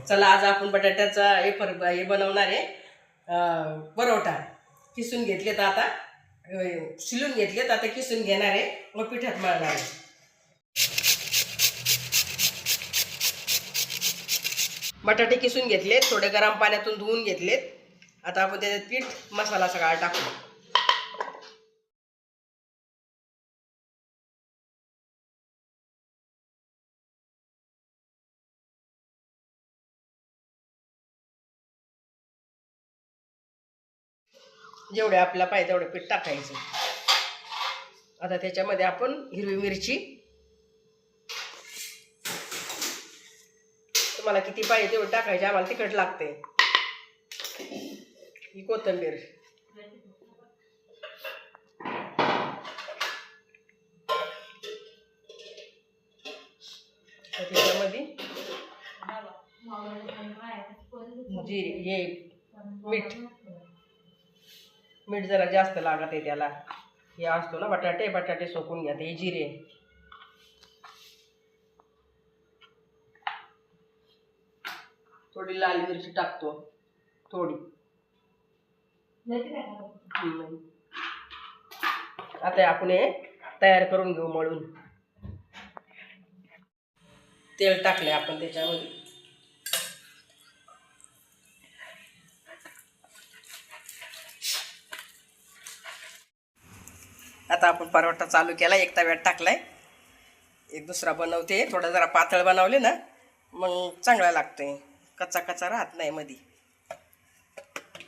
चला आज आपण बटाट्याचा हे बनवणार आहे परोठा। किसून घेतलेत आता, शिलून घेतलेत आता, किसून घेणार आहे व पिठात मळणार आहे। बटाटे किसून घेतलेत, थोडे गरम पाण्यातून धुवून घेतलेत। आता आपण त्याच्यात पीठ मसाला सगळा टाकू। जेवढे आपल्याला पाहिजे तेवढे पीठ टाकायचं। आता त्याच्यामध्ये आपण हिरवी मिरची, तुम्हाला किती पाहिजे तेवढे टाकायचे, आम्हाला तिखट लागते। ही कोथिंबीर, त्याच्यामध्ये जिरे, हे मीठ जरा जास्त लागत आहे त्याला। हे असतो ना बटाटे सोकून घ्या। हे जिरे, थोडी लाल मिरची टाकतो, थोडी। आता आपण हे तयार करून घेऊ मळून। तेल टाकले आपण त्याच्यामध्ये। आता आपण परोठा चालू केला, एक तव्यात टाकलाय, एक दुसरा बनवते। थोडा जरा पातळ बनवले ना मग चांगला लागतोय, कच्चा कच्चा राहत नाही मध्ये।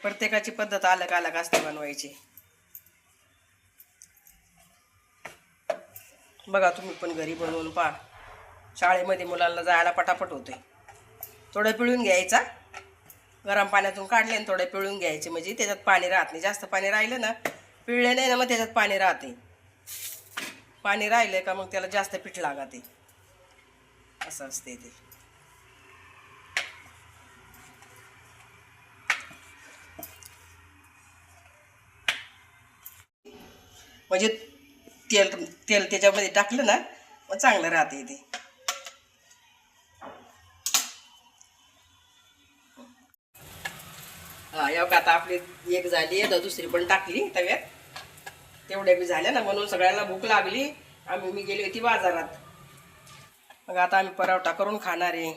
प्रत्येकाची पद्धत अलग अलग असते बनवायची। बघा तुम्ही पण घरी बनवून पहा, शाळेमध्ये मुलांना जायला पटापट होते। थोडं पिळून घ्यायचा, गरम पाण्यातून काढले आणि थोडे पिळून घ्यायचे, म्हणजे त्याच्यात पाणी राहत नाही। जास्त पाणी राहिलं ना, पिळले नाही ना, मग त्याच्यात पाणी राहते। पाणी राहिले का मग त्याला जास्त पीठ लागते, असं असते ते। म्हणजे तेल त्याच्यामध्ये टाकलं ना मग चांगलं राहते ते। हा एवढं आता आपली एक झाली, आता दुसरी पण टाकली तव्यात। तेवढ्या बी झाल्या ना, म्हणून सगळ्यांना भूक लागली। मी गेली होती बाजारात, मग आता आम्ही परोठा करून खाणार आहे।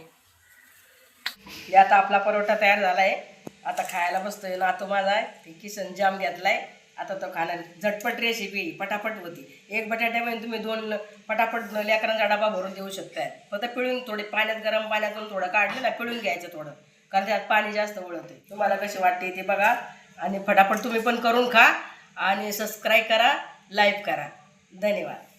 हे आता आपला परोठा तयार झालाय, आता खायला बसतोय। नातू माझा आहे, किसन जाम घेतलाय, आता तो खाणार। झटपट रेसिपी, पटापट होती। एक बटाट्यामध्ये तुम्ही 2 पटापट लेकरांचा डबा भरून देऊ शकताय। फक्त पिळून थोडे पाण्यात, गरम पाण्यातून थोडं काढलं ना, पिळून घ्यायचं थोडं, कारण त्यात पाणी जास्त उडतं। तुम्हाला कशी वाटते ते बघा, आणि फटाफट तुम्ही पण करून खा, आणि सबस्क्राईब करा, लाईक करा। धन्यवाद।